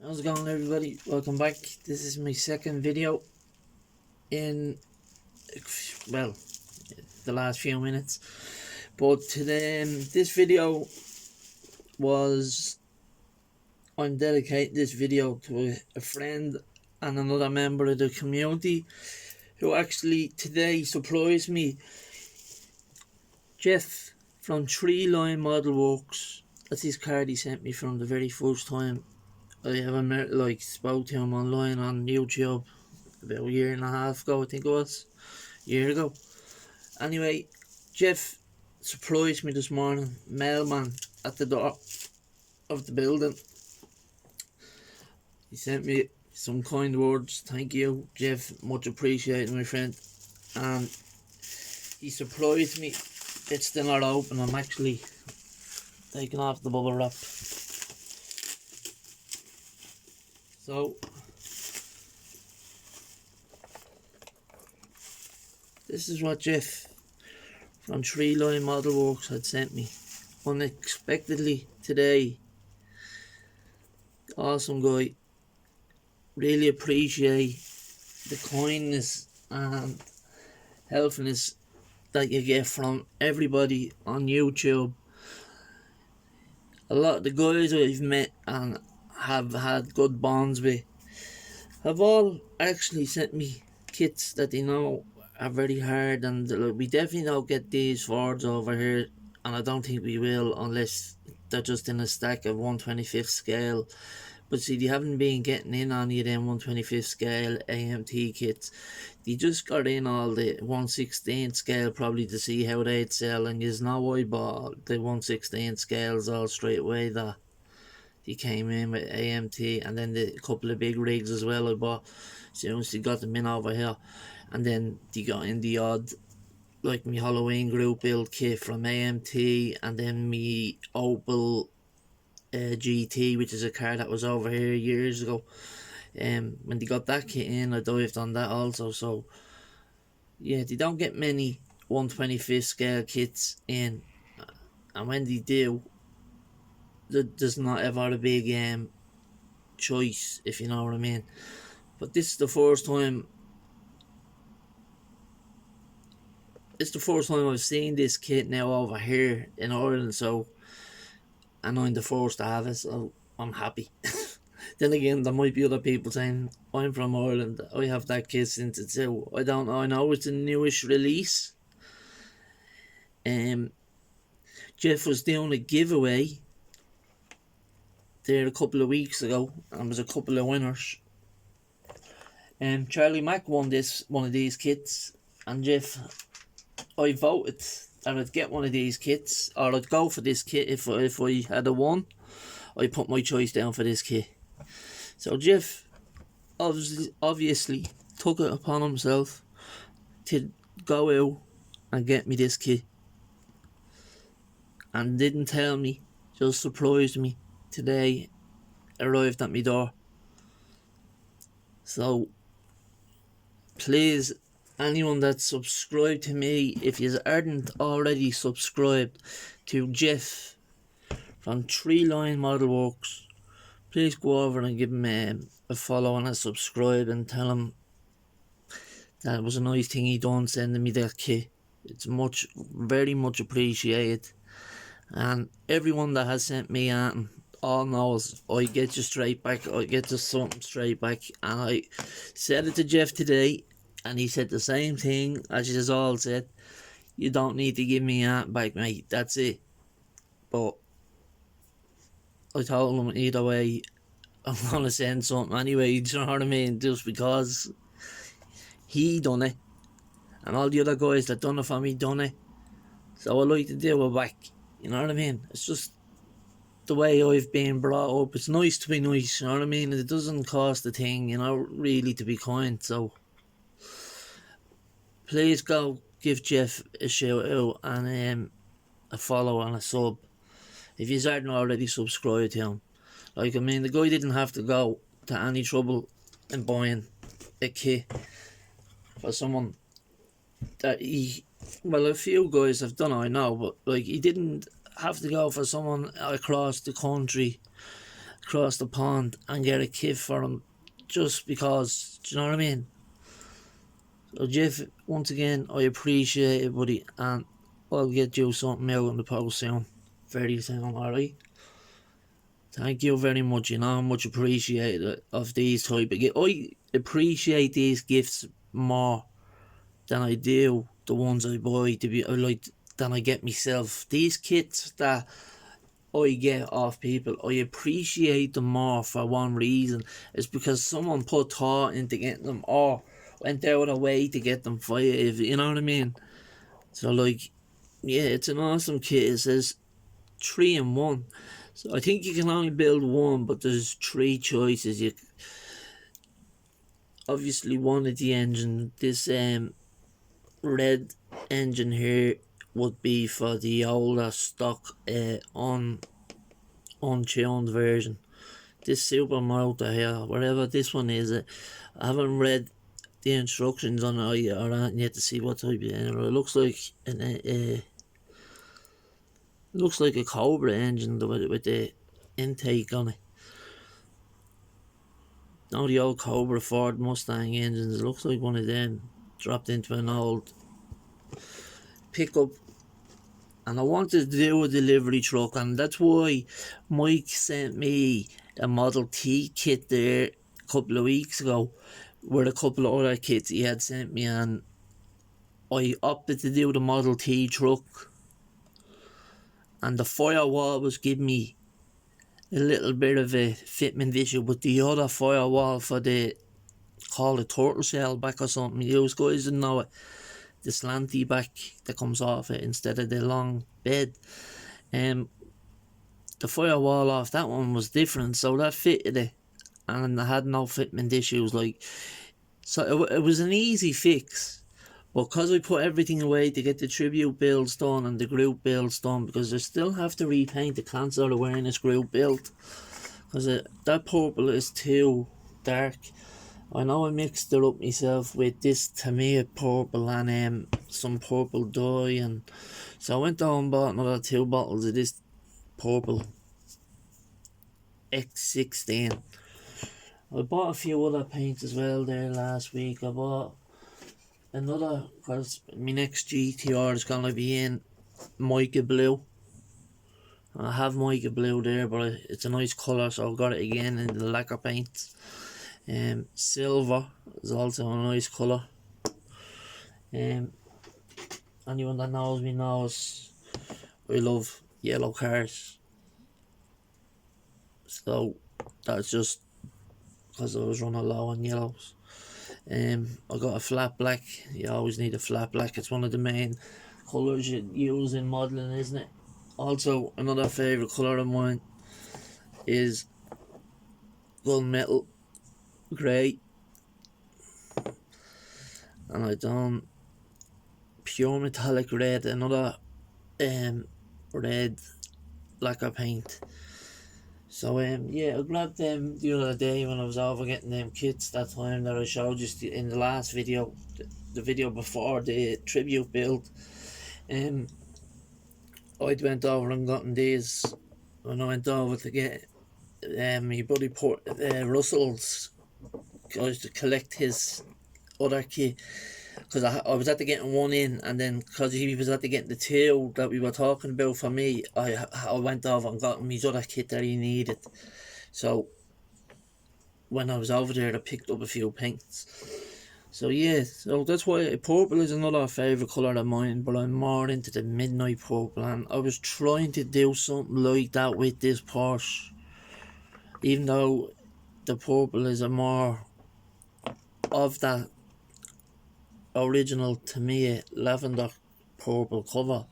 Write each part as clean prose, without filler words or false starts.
How's it going, everybody? Welcome back. This is my second video in, well, the last few minutes. But today, this video was, I'm dedicating this video to a friend and another member of the community who actually today surprised me. Jeff from Tree Line Model Works. That's his card he sent me from the very first time I ever met, spoke to him online on YouTube about a year and a half ago, I think it was. A year ago. Anyway, Jeff surprised me this morning, mailman at the door of the building. He sent me some kind words. Thank you, Jeff. Much appreciated, my friend. And he surprised me. It's still not open. I'm actually taking off the bubble wrap. So, this is what Jeff from Tree Line Model Works had sent me unexpectedly today. Awesome guy. Really appreciate the kindness and helpfulness that you get from everybody on YouTube. A lot of the guys I've met and have had good bonds with have all actually sent me kits that they know are very hard, and we definitely don't get these Fords over here, and I don't think we will unless they're just in a stack of 1/25th scale. But see, they haven't been getting in on any of them 1/25th scale AMT kits. They just got in all the 1/16th scale probably to see how they'd sell, and you know I bought the 1/16th scales all straight away. That he came in with AMT, and then the couple of big rigs as well I bought as soon as they got them in over here. And then they got in the odd, like me Halloween group build kit from AMT, and then me Opel GT, which is a car that was over here years ago. When they got that kit in, I dived on that also. So yeah, they don't get many 1/25th scale kits in, and when they do, there's not ever a big choice, if you know what I mean. But this is the first time. It's the first time I've seen this kit now over here in Ireland, so, and I'm the first to have it, so I'm happy. Then again, there might be other people saying, I'm from Ireland, I have that kit since it's out. I don't know, I know it's a newish release. Jeff was doing a giveaway there a couple of weeks ago, and there was a couple of winners. Charlie Mack won one of these kits, and Jeff, I voted that I'd get one of these kits, or I'd go for this kit if I had a won. I put my choice down for this kit. So Jeff obviously took it upon himself to go out and get me this kit, and didn't tell me, just surprised me today, arrived at my door. So please, anyone that's subscribed to me, if you aren't already subscribed to Jeff from Tree Line Model Works, please go over and give him a follow and a subscribe, and tell him that it was a nice thing he done sending me that kit. It's very much appreciated. And everyone that has sent me all knows I get you straight back. I get you something straight back. And I said it to Jeff today, and he said the same thing as you all said. You don't need to give me that back, mate. That's it. But I told him either way, I'm gonna send something anyway. Do you know what I mean? Just because he done it, and all the other guys that done it for me done it. So I like to do it back. You know what I mean? It's just the way I've been brought up. It's nice to be nice, you know what I mean? It doesn't cost a thing, you know, really, to be kind. So please go give Jeff a shout out and a follow and a sub if you aren't already subscribed to him. Like, I mean, the guy didn't have to go to any trouble in buying a kit for someone that a few guys have done, I know, but like, he didn't have to go for someone across the country, across the pond and get a kit for them just because, do you know what I mean? So Jeff, once again, I appreciate it, buddy, and I'll get you something out in the post soon, very soon, alright? Thank you very much, you know how much appreciated of these type of gifts. I appreciate these gifts more than I do the ones I buy to be like than I get myself. These kits that I get off people, I appreciate them more for one reason. It's because someone put thought into getting them or went out of the way to get them for you, if you know what I mean. So like, yeah, it's an awesome kit. It says 3 in 1. So I think you can only build one, but there's 3 choices. You obviously wanted the engine. This red engine here would be for the older stock untuned version. This super motor here, whatever this one is, I haven't read the instructions on it or anything yet to see what type of engine. It looks like looks like a Cobra engine with the intake on it. Now the old Cobra Ford Mustang engines, it looks like one of them dropped into an old pickup. And I wanted to do a delivery truck, and that's why Mike sent me a Model T kit there a couple of weeks ago with a couple of other kits he had sent me, and I opted to do the Model T truck. And the firewall was giving me a little bit of a fitment issue with the other firewall for the, call it turtle shell back or something. You guys didn't know it. The slanty back that comes off it instead of the long bed. The firewall off that one was different, so that fitted it, and I had no fitment issues. Like, so it was an easy fix. But because I put everything away to get the tribute builds done and the group builds done, because I still have to repaint the cancer awareness group build, because that purple is too dark. I know I mixed it up myself with this Tamiya purple and some purple dye, and so I went down and bought another 2 bottles of this purple X16. I bought a few other paints as well there last week. I bought another, because my next GTR is going to be in mica blue. I have mica blue there, but it's a nice colour, so I got it again in the lacquer paint. Silver is also a nice colour. Anyone that knows me knows I love yellow cars, so that's just because I was running low on yellows. I got a flat black. You always need a flat black. It's one of the main colours you use in modelling, isn't it? Also, another favourite colour of mine is gunmetal grey, and I done pure metallic red, another red lacquer paint. So yeah, I grabbed them the other day when I was over getting them kits that time that I showed you in the last video, the video before the tribute build. I went over and gotten these when I went over to get my buddy Russell's guys to collect his other kit, because I was after getting one in, and then because he was after getting the 2 that we were talking about for me, I went over and got him his other kit that he needed. So when I was over there, I picked up a few paints. So yeah, so that's why purple is another favourite colour of mine, but I'm more into the midnight purple, and I was trying to do something like that with this Porsche, even though the purple is a more of that original Tamiya lavender purple colour.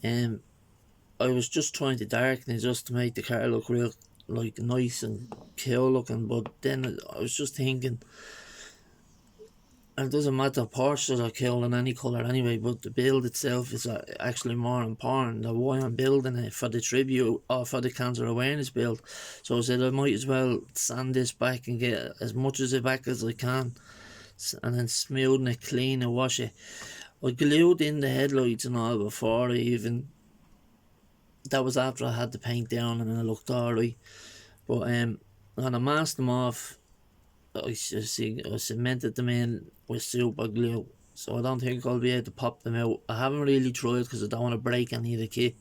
I was just trying to darken it just to make the car look real, like, nice and cool looking, but then I was just thinking, and it doesn't matter, Porsches are cool in any colour anyway, but the build itself is actually more important than why I'm building it for the tribute or for the cancer awareness build. So I said I might as well sand this back and get as much of it back as I can, and then smoothing it clean and wash it. I glued in the headlights and all before I even that was after I had the paint down and it looked alright. But when I masked them off, I cemented them in with super glue, so I don't think I'll be able to pop them out. I haven't really tried because I don't want to break any of the kit.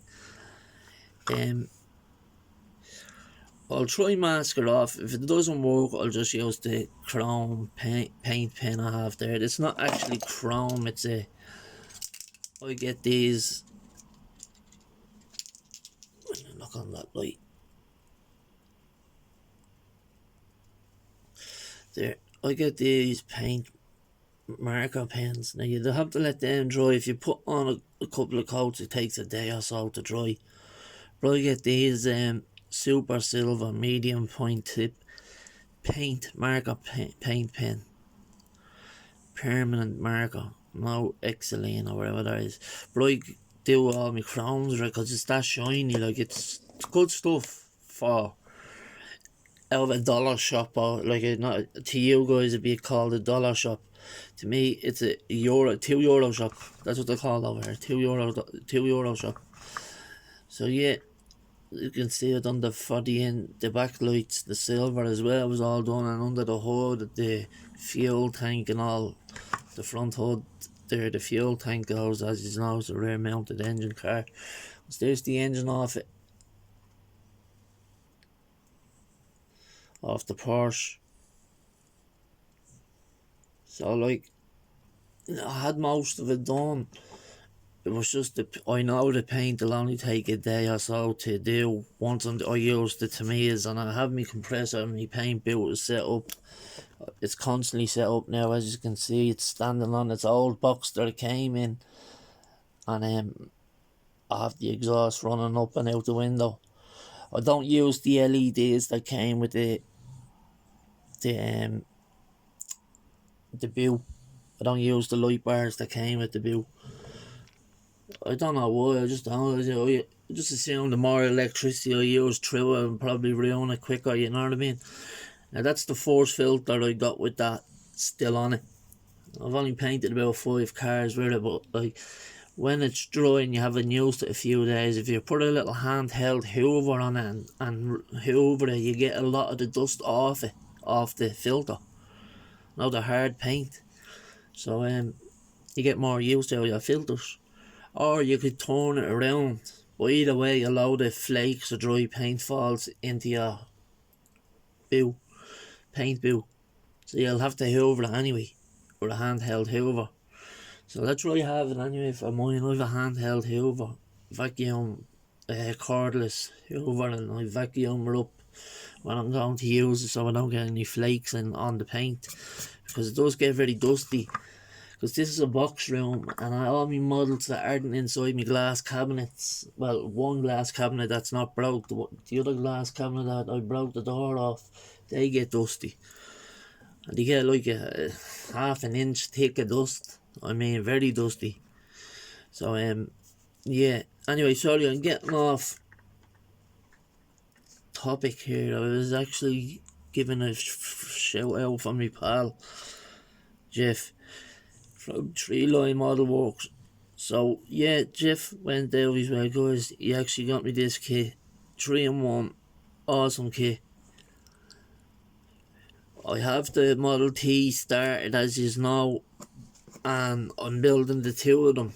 I'll try mask it off. If it doesn't work, I'll just use the chrome paint pen I have there. It's not actually chrome, it's I get these, look on that light there, I get these paint marker pens. Now you have to let them dry. If you put on a couple of coats, it takes a day or so to dry. But I get these super silver medium point tip paint marker paint pen, permanent marker, no Xylene or whatever that is. But I do all my chromes right because it's that shiny. Like it's good stuff for out of a dollar shop, or like not to you guys it'd be called a dollar shop. To me, it's a euro, €2 shop. That's what they call over here, €2 shop. So yeah, you can see it under for the backlights, the silver as well was all done, and under the hood, the fuel tank and all, the front hood there, the fuel tank goes, as you know, it's a rear mounted engine car. So there's the engine off it, off the Porsche. So like, I had most of it done. It was just I know the paint will only take a day or so to do once I use the Tamiya's, and I have my compressor and my paint boot set up. It's constantly set up now, as you can see. It's standing on its old box that it came in, and I have the exhaust running up and out the window. I don't use the LEDs that came with the boot. I don't use the light bars that came with the boot. I don't know why, I just don't. I just assume the more electricity I use through it, I'll probably ruin it quicker, you know what I mean? Now that's the force filter I got with that still on it. I've only painted about 5 cars with it, but like when it's dry and you haven't used it a few days, if you put a little handheld hoover on it and hoover it, you get a lot of the dust off it, off the filter. Now the hard paint. So you get more use out of your filters. Or you could turn it around, but either way a load of flakes of dry paint falls into your paint boot, so you'll have to hoover it anyway with a handheld hoover. So that's what I have it anyway for mine. I have a handheld hoover, vacuum cordless hoover, and I vacuum it up when I'm going to use it so I don't get any flakes on the paint, because it does get very dusty. Because this is a box room, and all my models that aren't inside my glass cabinets, well, one glass cabinet that's not broke, the other glass cabinet that I broke the door off, they get dusty. And they get like a half an inch thick of dust. I mean, very dusty. So, yeah. Anyway, sorry, I'm getting off topic here. I was actually giving a shout out for my pal, Jeff, from Tree Line Model Works. So yeah, Jeff went out his way, guys. He actually got me this kit, 3-in-1, awesome kit. I have the Model T started, as you know, and I'm building the two of them,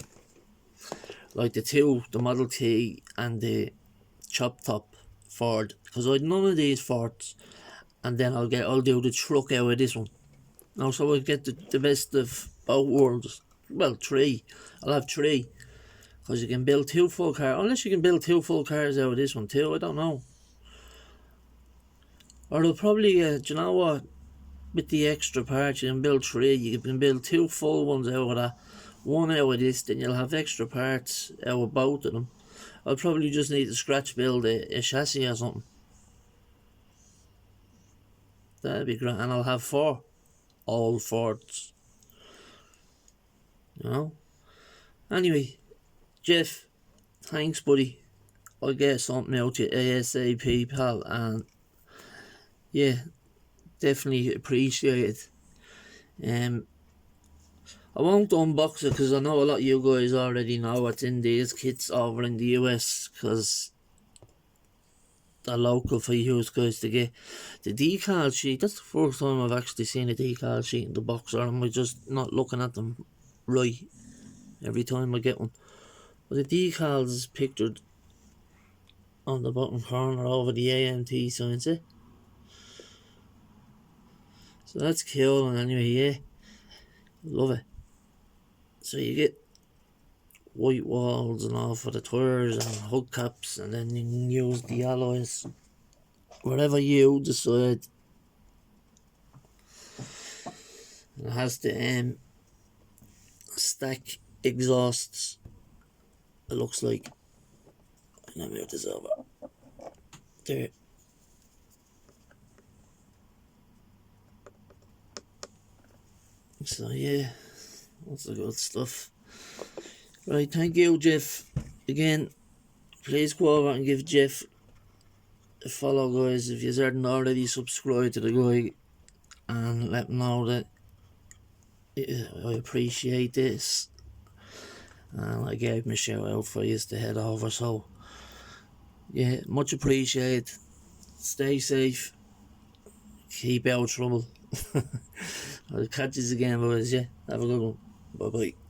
like the Model T and the Chop Top Ford, because I had none of these Fords, and then I'll do the truck out of this one. Now, so I'll get the best of both worlds. Well, 3. I'll have 3. Because you can build 2 full cars. Unless you can build 2 full cars out of this one too. I don't know. Or they'll probably, do you know what? With the extra parts, you can build 3. You can build 2 full ones out of that. 1 out of this. Then you'll have extra parts out of both of them. I'll probably just need to scratch build a chassis or something. That'd be great. And I'll have 4. All Fords. You know? Anyway, Jeff, thanks, buddy. I'll get something out to you ASAP, pal, and yeah, definitely appreciate it. I won't unbox it because I know a lot of you guys already know what's in these kits over in the US, because they're local for you guys to get. The decal sheet, that's the first time I've actually seen a decal sheet in the box, or am I just not looking at them right every time I get one? But the decals is pictured on the bottom corner over the AMT sign, see? So that's cool, and anyway, yeah, love it. So you get white walls and all for the tires and hubcaps, and then you can use the alloys whatever you decide. It has the stack exhausts, it looks like. Let me move this over there. So yeah, that's the good stuff. Right, thank you, Jeff. Again, please go over and give Jeff a follow, guys, if you haven't already subscribed to the guy, and let him know that I appreciate this, and I gave him a shout out for you to head over. So yeah, much appreciated. Stay safe, keep out of trouble. I'll catch you again, boys. Yeah, have a good one. Bye bye.